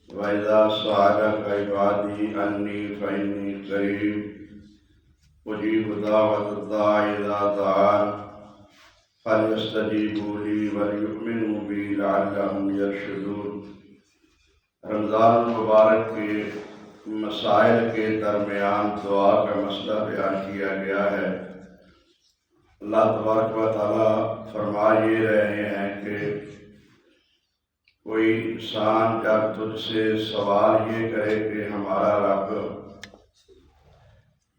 وَإِذَا سَأَلَكَ عِبَادِي عَنِّي فَإِنِّي قَرِيبٌ أُجِيبُ دَعْوَةَ الدَّاعِ إِذَا دَعَانِ فَلْيَسْتَجِيبُوا لِي وَلْيُؤْمِنُوا بِي لَعَلَّهُمْ يَرْشُدُونَ۔ رمضان المبارک کے مسائل کے درمیان دعا کا مسئلہ بیان کیا گیا ہے۔ اللہ تبارک و تعالیٰ فرما یہ رہے ہیں کہ کوئی انسان جب تجھ سے سوال یہ کرے کہ ہمارا رب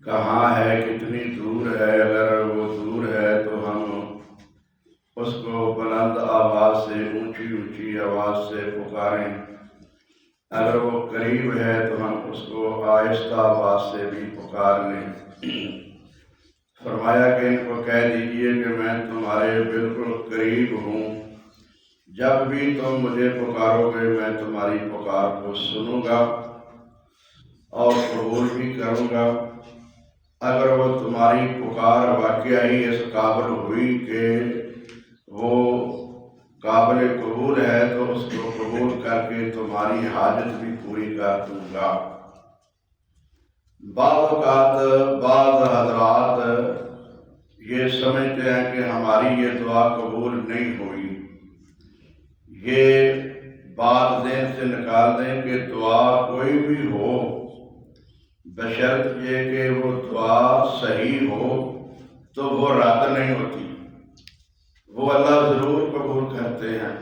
کہاں ہے، کتنی دور ہے، اگر وہ دور ہے تو ہم اس کو بلند آواز سے، اونچی اونچی آواز سے پکاریں، اگر وہ قریب ہے تو ہم اس کو آہستہ آواز سے بھی پکار لیں۔ فرمایا کہ ان کو کہہ دیجئے کہ میں تمہارے بالکل قریب ہوں، جب بھی تم مجھے پکارو گے میں تمہاری پکار کو سنوں گا اور قبول بھی کروں گا۔ اگر وہ تمہاری پکار واقعہ ہی اس قابل ہوئی کہ وہ قابل قبول ہے تو اس کو قبول کر کے تمہاری حاجت بھی پوری کر دوں گا۔ بعض اوقات بعض حضرات یہ سمجھتے ہیں کہ ہماری یہ دعا قبول نہیں ہوئی، یہ بات ذہن سے نکال دیں کہ دعا کوئی بھی ہو، بشرط یہ کہ وہ دعا صحیح ہو تو وہ رد نہیں ہوتی، وہ اللہ ضرور قبول کرتے ہیں۔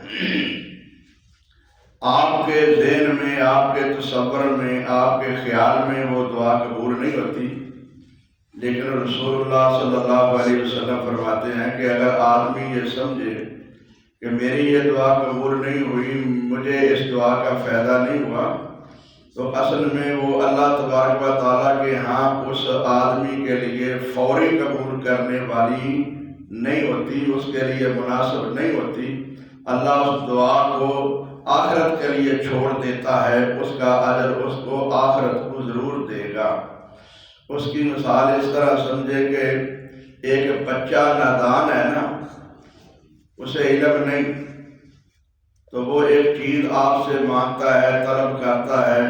آپ کے ذہن میں، آپ کے تصور میں، آپ کے خیال میں وہ دعا قبول نہیں ہوتی، لیکن رسول اللہ صلی اللہ علیہ وسلم فرماتے ہیں کہ اگر آدمی یہ سمجھے کہ میری یہ دعا قبول نہیں ہوئی، مجھے اس دعا کا فائدہ نہیں ہوا، تو اصل میں وہ اللہ تبارک و تعالیٰ کے ہاں اس آدمی کے لیے فوری قبول کرنے والی نہیں ہوتی، اس کے لیے مناسب نہیں ہوتی۔ اللہ اس دعا کو آخرت کے لیے چھوڑ دیتا ہے، اس کا اجر اس کو آخرت کو ضرور دے گا۔ اس کی مثال اس طرح سمجھے کہ ایک بچہ نادان ہے نا، اسے علم نہیں، تو وہ ایک چیز آپ سے مانگتا ہے، طلب کرتا ہے،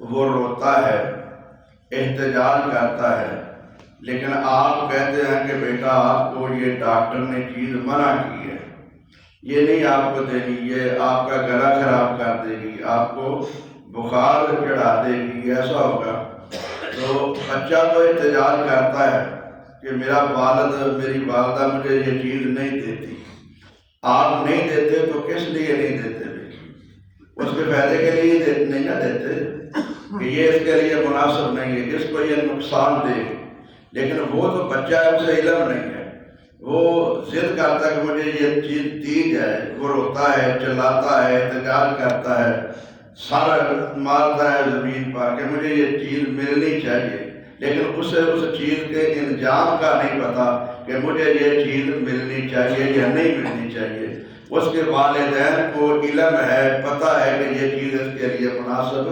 وہ روتا ہے، احتجاج کرتا ہے، لیکن آپ کہتے ہیں کہ بیٹا آپ کو یہ ڈاکٹر نے چیز منع کی ہے، یہ نہیں آپ کو دینی، یہ آپ کا گلا خراب کر دے گی، آپ کو بخار چڑھا دے گی، ایسا ہوگا۔ تو بچہ تو احتجاج کرتا ہے کہ میرا والد، میری والدہ مجھے یہ چیز نہیں دیتی۔ آپ نہیں دیتے تو کس لیے نہیں دیتے؟ اس کے فائدے کے لیے نہیں نہ دیتے کہ یہ اس کے لیے مناسب نہیں ہے، اس کو یہ نقصان دے، لیکن وہ تو بچہ ہے، اسے علم نہیں ہے، وہ ضد کرتا ہے کہ مجھے یہ چیز دی جائے، وہ روتا ہے، چلاتا ہے، احتجاج کرتا ہے، سر مارتا ہے زمین پر کہ مجھے یہ چیز ملنی چاہیے، لیکن اسے اس چیز کے انجام کا نہیں پتا کہ مجھے یہ چیز ملنی چاہیے یا نہیں ملنی چاہیے۔ اس کے والدین کو علم ہے، پتہ ہے کہ یہ چیز اس کے لیے مناسب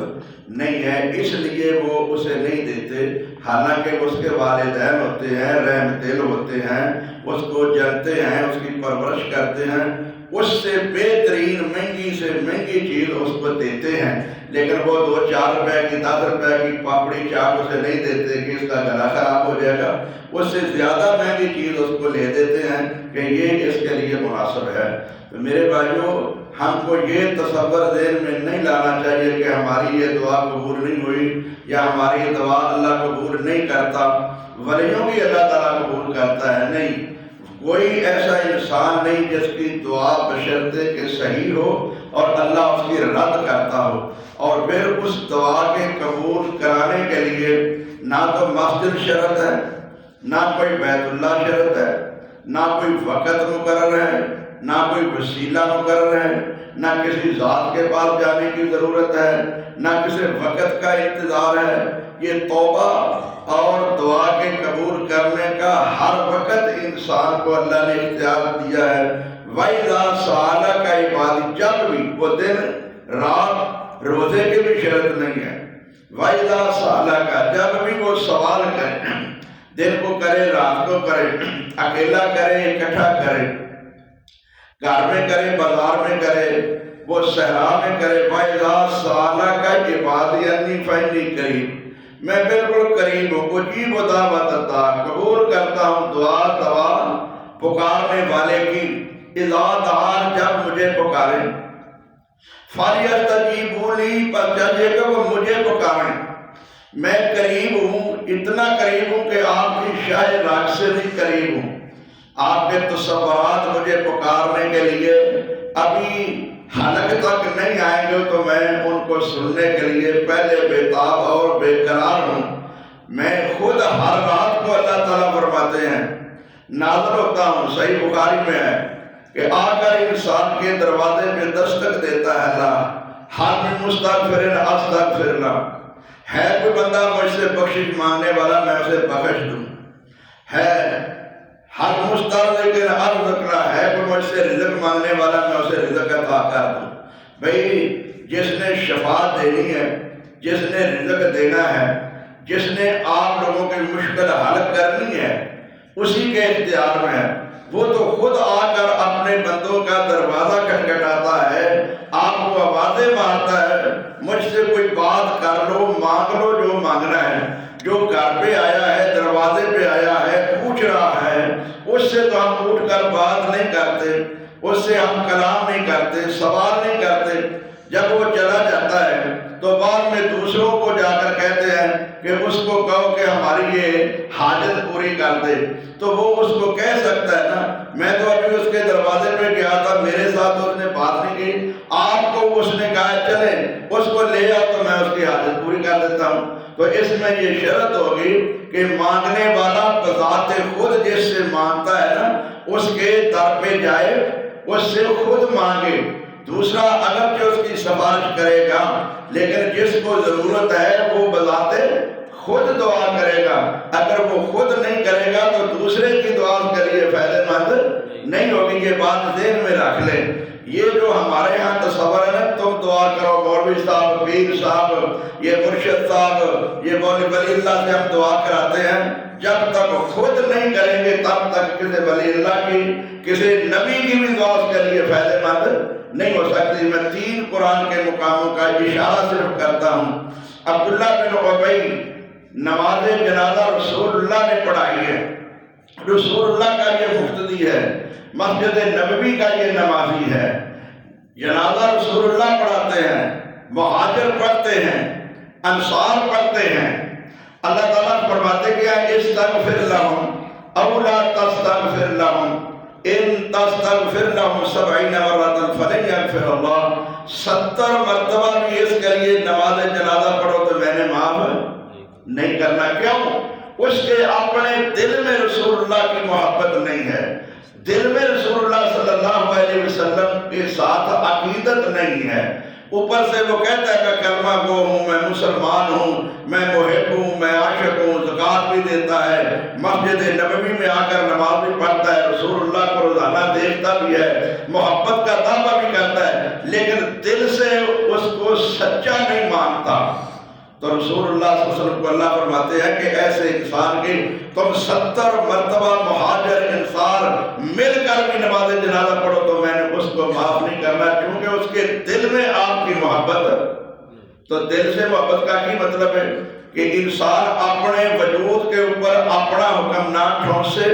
نہیں ہے، اس لیے وہ اسے نہیں دیتے، حالانکہ اس کے والدین ہوتے ہیں، رحم دل ہوتے ہیں، اس کو جانتے ہیں، اس کی پرورش کرتے ہیں، اس سے بہترین مہنگی سے مہنگی چیز اس کو دیتے ہیں، لیکن وہ 2-4 روپے کی 10 روپے کی پاپڑی چاٹ اسے نہیں دیتے کہ اس کا گلا خراب ہو جائے گا، اس سے زیادہ مہنگی چیز اس کو لے دیتے ہیں کہ یہ اس کے لیے مناسب ہے۔ تو میرے بھائیوں، ہم کو یہ تصور ذہن میں نہیں لانا چاہیے کہ ہماری یہ دعا قبول نہیں ہوئی یا ہماری یہ دعا اللہ قبول نہیں کرتا۔ ولیوں کی اللہ تعالیٰ قبول کرتا ہے، نہیں، کوئی ایسا انسان نہیں جس کی دعا بشرطے کہ صحیح ہو اور اللہ اس کی رد کرتا ہو، اور پھر اس دعا کے قبول کرانے کے لیے نہ تو مسجد شرط ہے، نہ کوئی بیت اللہ شرط ہے، نہ کوئی وقت مقرر ہے، نہ کوئی وسیلہ مقرر ہے، نہ کسی ذات کے پاس جانے کی ضرورت ہے، نہ کسی وقت کا انتظار ہے۔ یہ توبہ اور دعا کے قبول کرنے کا ہر وقت انسان کو اللہ نے اختیار دیا ہے۔ وَإِذَا سَأَلَكَ عِبَادِي، جب بھی، وہ دن رات روزے کی بھی شرط نہیں ہے۔ وَإِذَا سَأَلَكَ، جب بھی وہ سوال کرے، دن کو کرے، رات کو کرے، اکیلا کرے، اکٹھا کرے، گھر میں کرے، بازار میں کرے، وہ صحرا میں کرے فَإِذَا سَأَلَكَ عِبَادِي عَنِّي فَإِنِّي قَرِيبٌ، میں بالکل قریب ہوں، اجیب دعوت الداع، قبول کرتا ہوں دعا پکارنے والے کی، اذا دعان جب مجھے پکاریں، فَلْيَسْتَجِيبُوا لِي، پس چاہیے کہ وہ مجھے پکاریں، میں قریب ہوں، اتنا قریب ہوں کہ آپ کی شاہ راگ سے بھی قریب ہوں، آپ کے تصورات مجھے پکارنے کے لیے ابھی حلق تک نہیں آئیں گے تو میں ان کو سننے کے لیے پہلے بےتاب اور بے قرار ہوں۔ میں خود ہر رات کو اللہ تعالیٰ فرماتے ہیں ناظر ہوتا ہوں، صحیح بخاری میں ہے کہ آ کر انسان کے دروازے پہ دستک دیتا ہے اللہ، حال میں مستغفر استغفر اللہ، ہے کوئی بندہ مجھ سے بخشش مانگنے والا میں اسے بخش دوں، ہے ہر مسترزق ارزقنا، ہے کوئی مجھ سے رزق مانگنے والا میں اسے رزق عطا کر دوں۔ بھئی جس نے شفاعت دینی ہے، جس نے رزق دینا ہے، جس نے آپ لوگوں کی مشکل حل کرنی ہے، اسی کے اختیار میں ہے، وہ تو خود آ کر اپنے بندوں کا دروازہ کھٹکھٹاتا ہے، آپ کو آوازیں مارتا ہے، مجھ سے کوئی بات کر لو، مانگ لو جو مانگنا ہے، جو گھر پہ آیا ہے، دروازے پہ آیا ہے، پوچھ رہا ہے، اس سے تو ہم اٹھ کر بات نہیں کرتے، اس سے ہم کلام نہیں کرتے، سوال نہیں کرتے، جب وہ چلا جاتا ہے تو بعد میں دوسروں کو جا کر کہتے ہیں کہ اس کو کہو کہ ہماری یہ حاجت پوری کر دے، تو وہ اس کو کہہ سکتا ہے نا میں تو ابھی اس کے دروازے پہ گیا تھا، میرے ساتھ اس نے بات نہیں کی، آپ کو اس نے کہا چلیں اس کو لے آؤ تو میں اس کی حاجت پوری کر دیتا ہوں۔ تو اس میں یہ شرط ہوگی کہ مانگنے والا بذات خود جس سے مانگتا ہے نا اس کے در پہ جائے، اس سے خود مانگے، دوسرا اگرچہ اس کی سفارش کرے گا لیکن جس کو ضرورت ہے وہ بذات خود دعا کرے گا، اگر وہ خود نہیں کرے گا تو دوسرے کی دعا کے لیے فائدہ مند نہیں ہوگی۔ یہ بات ذہن میں رکھ لیں۔ یہ جو ہمارے ہاں تصور ہے نا تم دعا کرو، مولوی صاحب، پیر صاحب، یہ مرشد صاحب، یہ مولوی ولی اللہ سے ہم دعا کراتے ہیں، جب تک خود نہیں کریں گے تب تک کسی ولی اللہ کی، کسی نبی کی بھی دعا کے لیے فائدہ مند نہیں ہو سکتی۔ میں 3 قرآن کے مقاموں کا اشارہ صرف کرتا ہوں۔ عبداللہ بن ابی نماز جنازہ رسول اللہ نے پڑھائی ہے، رسول اللہ کا یہ مقتدی ہے، مسجد نبوی کا یہ نمازی ہے، جنازہ رسول اللہ پڑھاتے ہیں، مہاجر پڑھتے ہیں، انصار پڑھتے ہیں۔ اللہ تعالیٰ فرماتے کیا استغفر لہم او لا تستغفر لہم ان تستغفر لہم 70 مرۃ فلن یغفر اللہ، 70 مرتبہ بھی اس کے لیے نماز جنازہ پڑھو تو میں نے معاف نہیں کرنا۔ کیوں؟ اس کے اپنے دل میں رسول اللہ کی محبت نہیں ہے، دل میں رسول اللہ صلی اللہ علیہ وسلم کے ساتھ عقیدت نہیں ہے، اوپر سے وہ کہتا ہے کہ کلمہ گو ہوں، میں مسلمان ہوں، میں محب ہوں، میں عاشق ہوں، زکوٰۃ بھی دیتا ہے، مسجد نبوی میں آ کر نماز بھی پڑھتا ہے، رسول اللہ کو روزانہ دیکھتا بھی ہے، محبت کا دعویٰ بھی کرتا ہے، لیکن دل سے اس کو سچا نہیں مانتا۔ تو رسول اللہ صلی اللہ علیہ وسلم کو اللہ فرماتے ہیں کہ ایسے انسان کی تم 70 مرتبہ مہاجر انصار مل کر بھی نماز جنازہ پڑھو تو میں نے اس کو معاف نہیں کرنا، کیونکہ اس کے دل میں آپ کی محبت ہے۔ تو دل سے محبت کا کی مطلب ہے کہ انسان اپنے وجود کے اوپر اپنا حکم نہ ٹھونسے،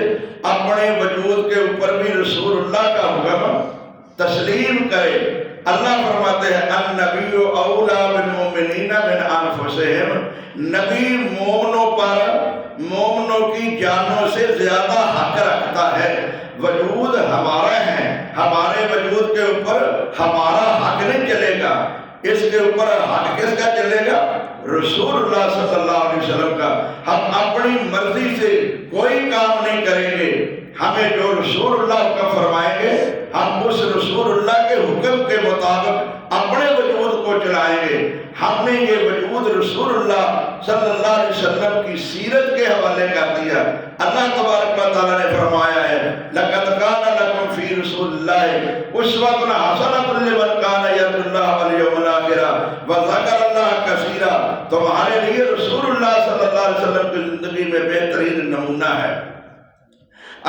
اپنے وجود کے اوپر بھی رسول اللہ کا حکم تسلیم کرے۔ اللہ فرماتے ہیں النبی اولا بالمؤمنین من انفسہم، نبی مومنوں پر مومنوں کی جانوں سے زیادہ حق رکھتا ہے۔ وجود ہمارا ہے، ہمارے وجود کے اوپر ہمارا حق نہیں چلے گا، اس کے اوپر حق کس کا چلے گا؟ رسول اللہ صلی اللہ علیہ وسلم کا۔ ہم اپنی مرضی سے کوئی کام نہیں کریں گے، ہمیں جو رسول اللہ کا فرمائیں گے ہم اس رسول اللہ کے حکم کے مطابق اپنے وجود کو چلائیں گے۔ ہم نے یہ وجود رسول اللہ صلی اللہ علیہ وسلم کی سیرت کے حوالے کر دیا۔ اللہ تبارک و تعالیٰ نے فرمایا ہے لَقَدْ كَانَ لَكُمْ فِي رَسُولِ اللَّهِ أُسْوَةٌ حَسَنَةٌ لِمَنْ كَانَ يَرْجُو اللَّهَ وَالْيَوْمَ الْآخِرَ وَذَكَرَ اللَّهَ كَثِيرًا، تمہارے لیے رسول اللہ صلی اللہ علیہ وسلم کی زندگی میں بہترین نمونہ ہے۔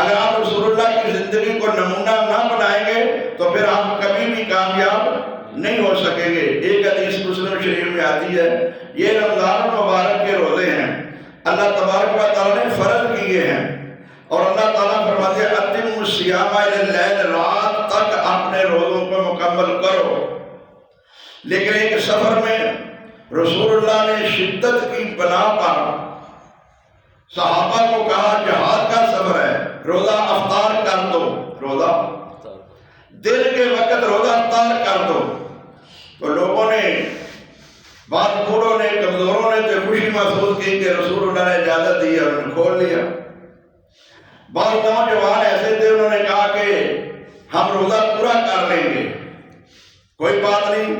اگر آپ رسول اللہ کی زندگی کو نمونہ نہ بنائیں گے تو پھر آپ کبھی بھی کامیاب نہیں ہو سکیں گے۔ ایک حدیث مسلم شریف میں آتی ہے، یہ رمضان المبارک کے روزے ہیں، اللہ تبارک و تعالیٰ نے فرض کیے ہیں، اور اللہ تعالیٰ فرماتے ہیں اتم الصیام الی اللیل، رات تک اپنے روزوں کو مکمل کرو۔ لیکن ایک سفر میں رسول اللہ نے شدت کی بنا پر صحابہ کو کہا جہاد کا سفر ہے، روزہ افطار کر دو، روزہ دن کے وقت روزہ افطار کر دو۔ تو لوگوں نے، بعض بوڑھوں نے، کمزوروں نے تو خوشی محسوس کی کہ رسول اللہ نے اجازت دی اور انہوں نے کھول لیا۔ بعض نوجوان ایسے تھے، انہوں نے کہا کہ ہم روزہ پورا کر لیں گے، کوئی بات نہیں،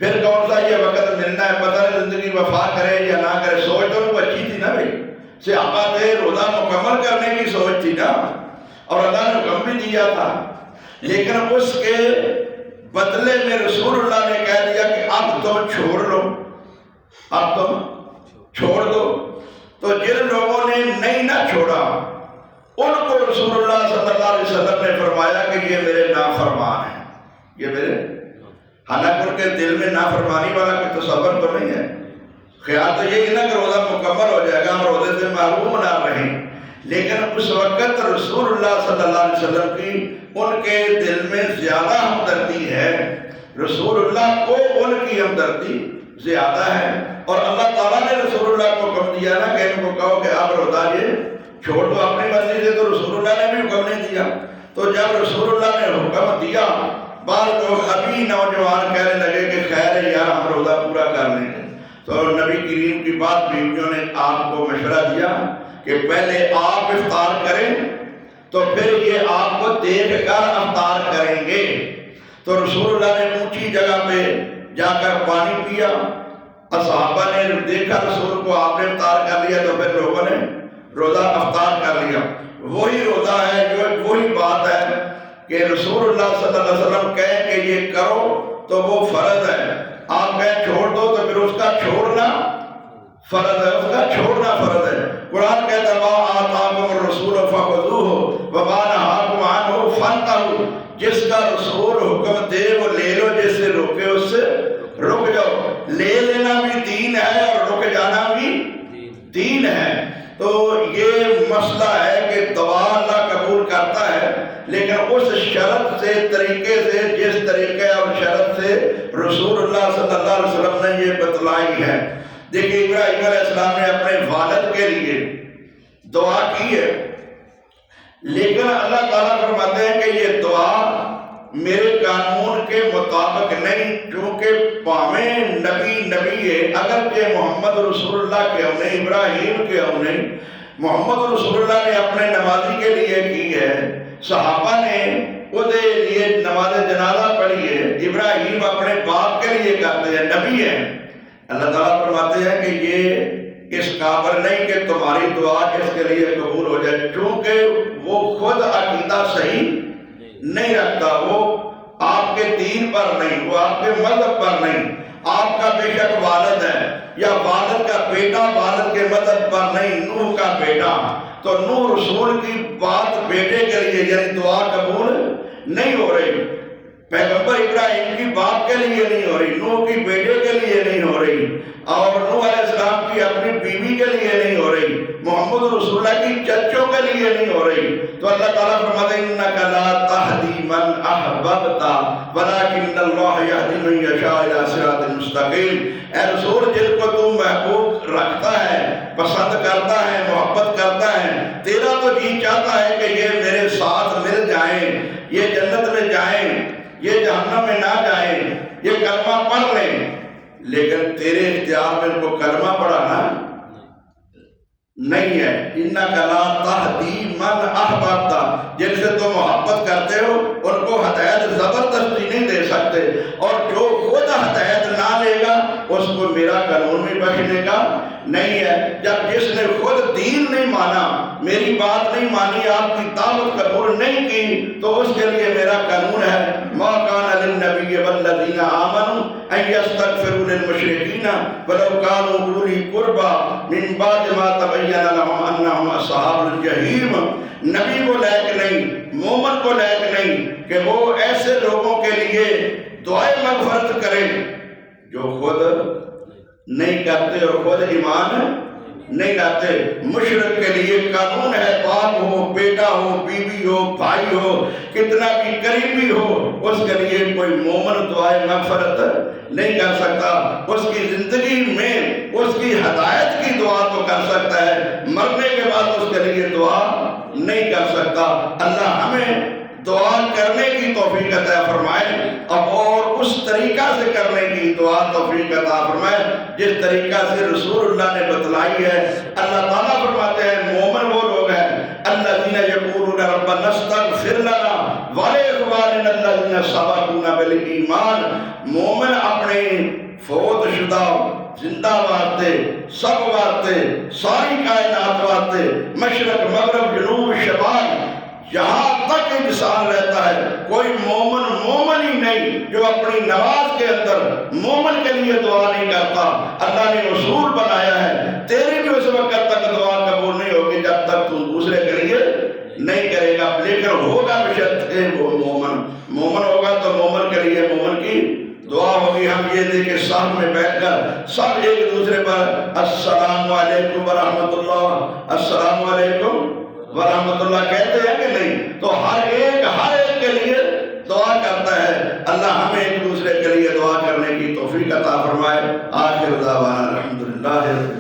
پھر کون سا یہ وقت ملنا ہے، پتہ نہیں زندگی وفا کرے یا نہ کرے۔ سوچ تو ان کو اچھی تھی نا بھائی، صحابہ تھے، روزہ مکمل کرنے کی سوچ تھی نا، اور اللہ نے حکم بھی دیا تھا۔ لیکن اس کے بدلے میں رسول اللہ نے کہہ دیا کہ اب تم چھوڑ لو، اب تم چھوڑ دو۔ تو جن لوگوں نے نہیں نہ چھوڑا ان کو رسول اللہ صلی اللہ علیہ وسلم نے فرمایا کہ یہ میرے نافرمان ہیں، یہ میرے، حالانکہ ان کے دل میں نافرمانی والا کوئی تصور تو نہیں ہے، خیال تو یہی نا کہ روزہ مکمل ہو جائے گا، ہم روزے سے محروم نہ رہیں۔ لیکن اس وقت رسول اللہ صلی اللہ علیہ وسلم کی ان کے دل میں زیادہ ہمدردی ہے، رسول اللہ کو ان کی ہمدردی زیادہ ہے، اور اللہ تعالیٰ نے رسول اللہ کو حکم دیا نا کہ ان کو کہو کہ آپ روزہ یہ چھوڑ دو اپنی مرضی سے، تو رسول اللہ نے بھی حکم نہیں دیا۔ تو جب رسول اللہ نے حکم دیا، بعض لوگ ابھی نوجوان کہنے لگے کہ خیر ہے یار ہم روزہ پورا کر لیں گے۔ تو نبی کریم کی بات بیویوں نے آپ کو مشورہ دیا کہ پہلے آپ افطار کریں تو پھر یہ آپ کو دیکھ کر افطار کریں گے۔ تو رسول اللہ نے اونچی جگہ پہ جا کر پانی پیا، صحابہ نے دیکھا رسول کو، آپ نے افطار کر لیا، تو پھر لوگوں نے روزہ افطار کر لیا۔ وہی روزہ ہے، جو وہی بات ہے کہ رسول اللہ صلی اللہ علیہ وسلم کہیں کہ یہ کرو تو وہ فرض ہے، آپ کہیں چھوڑ دو تو پھر اس کا چھوڑنا فرض ہے، اس کا چھوڑنا فرض ہے۔ قرآن کہتا ہے وَمَا آتَاكُمُ الرَّسُولُ فَخُذُوهُ وَمَا نَهَاكُمْ عَنْهُ فَانْتَهُوا، جس کا رسول حکم دے وہ لے لو، جس سے روکے اس سے رک جاؤ۔ لے لینا بھی دین ہے اور رک جانا بھی دین ہے۔ تو یہ مسئلہ ہے کہ دعا اللہ قبول کرتا ہے، لیکن اس شرط سے، طریقے سے، جس طریقے اور شرط سے رسول اللہ صلی اللہ علیہ وسلم نے یہ بتلائی ہے۔ دیکھیے ابراہیم علیہ السلام نے اپنے والد کے لیے دعا کی ہے، لیکن اللہ تعالیٰ فرماتے ہیں کہ یہ دعا میرے قانون کے مطابق نہیں، چونکہ پاویں نبی ہے، اگرچہ محمد رسول اللہ کے ہونے، ابراہیم کے ہونے، محمد رسول اللہ نے اپنے نمازی کے لیے کی ہے، صحابہ نے اس لیے نماز جنازہ پڑھی ہے، ابراہیم اپنے باپ کے لیے کرتے ہیں، نبی ہیں۔ اللہ تعالیٰ فرماتے ہیں کہ یہ اس قابل نہیں کہ تمہاری دعا اس کے لیے قبول ہو جائے، چونکہ وہ خود عقیدہ صحیح نہیں رکھتا، وہ آپ کے دین پر نہیں، وہ آپ کے مذہب پر نہیں۔ آپ کا بے شک والد ہے یا والد کا بیٹا والد کے مذہب پر نہیں، نوح کا بیٹا، تو نوح رسول کی بات بیٹے کے لیے یعنی دعا قبول نہیں ہو رہی، پیغمبر ابراہیم کی باپ کے لیے نہیں ہو رہی، نوح کی بیٹے کے لیے نہیں ہو رہی، اور نوح علیہ السلام کی اپنی بیوی کے لیے نہیں ہو رہی، محمد رسول اللہ کی چچوں کے لیے نہیں ہو رہی۔ تو اللہ تعالیٰ فرماتے ہیں اِنَّكَ لَا تَهْدِي مَنْ أَحْبَبْتَ وَلَكِنَّ اللَّهَ يَهْدِي مَن يَشَاءُ إِلَىٰ صِرَاطٍ مُسْتَقِيمٍ۔ اے رسول، جن کو تم محبوب رکھتا ہے، پسند کرتا ہے، محبت کرتا ہے، تیرا تو جی چاہتا ہے کہ یہ میرے ساتھ مل جائیں، یہ جنت میں جائیں، یہ جہنم میں نہ جائیں، یہ کلمہ پڑھ لیں، لیکن تیرے اختیار میں ان کو کلمہ پڑھانا نہیں ہے۔ اِنَّكَ لَا تَهْدِي مَنْ أَحْبَبْتَ، جن سے تم محبت کرتے ہو ان کو ہدایت زبردستی نہیں دے سکتے، اور جو خود ہدایت نہ لے گا اس کو میرا قانون بھی بخشنے کا نہیں ہے۔ جب جس نے خود دین نہیں مانا، میری بات نہیں مانی، آپ کی دعوت قبول نہیں کی، تو اس کے لیے میرا قانون ہے مَا كَانَ لِلنَّبِيِّ وَالَّذِينَ آمَنُوا أَن يَسْتَغْفِرُوا لِلْمُشْرِكِينَ وَلَوْ كَانُوا أُولِي قُرْبَىٰ مِن بَعْدِ مَا تَبَيَّنَ لَهُمْ أَنَّهُمْ أَصْحَابُ الْجَحِيمِ۔ نبی کو لائق نہیں، مومن کو لائق نہیں کہ وہ ایسے لوگوں کے لیے دعائے مغفرت کریں جو خود نہیں کرتے اور خود ایمان نہیں لاتے۔ مشرک کے لیے قانون ہے، باپ ہو، بیٹا ہو، بیوی ہو، بھائی ہو، کتنا بھی قریبی ہو، اس کے لیے کوئی مومن دعائے مغفرت نہیں کر سکتا۔ اس کی زندگی میں اس کی ہدایت کی دعا تو کر سکتا ہے، مرنے کے بعد اس کے لیے دعا نہیں کر سکتا۔ اللہ ہمیں دعا کرنے کی توفیق عطا فرمائے اور اس طریقہ سے کرنے کی دعا توفیق عطا فرمائے جس طریقہ سے رسول اللہ نے بتلائی ہے۔ اللہ تعالیٰ فرماتے ہیں مومن وہ لوگ ہیں الذین یقولون ربنا استغفر لنا ولإخواننا الذین سبقونا بالایمان۔ مومن اپنے فوت شدہ زندہ واسطے، سب واسطے، ساری کائنات واسطے، مشرق مغرب جنوب شمال، جہاں تک انسان رہتا ہے کوئی مومن ہی نہیں جو اپنی نماز کے اندر مومن کے لیے دعا نہیں کرتا۔ اللہ نے اصول بنایا ہے، تیری بھی اس وقت تک دعا قبول نہیں ہوگی جب تک تم دوسرے کے لیے نہیں کرے گا، لیکن ہوگا بشرط وہ مومن ہوگا تو مومن کے لیے مومن کی دعا ہوگی۔ ہم یہ دیکھیں ساتھ میں بیٹھ کر سب ایک دوسرے پر السلام علیکم ورحمۃ اللہ، السلام علیکم ورحمۃ اللہ کہتے ہیں کہ نہیں؟ تو ہر ایک کے لیے دعا کرتا ہے۔ اللہ ہمیں ایک دوسرے کے لیے دعا کرنے کی توفیق عطا فرمائے۔ آخر دعوانا الحمدللہ۔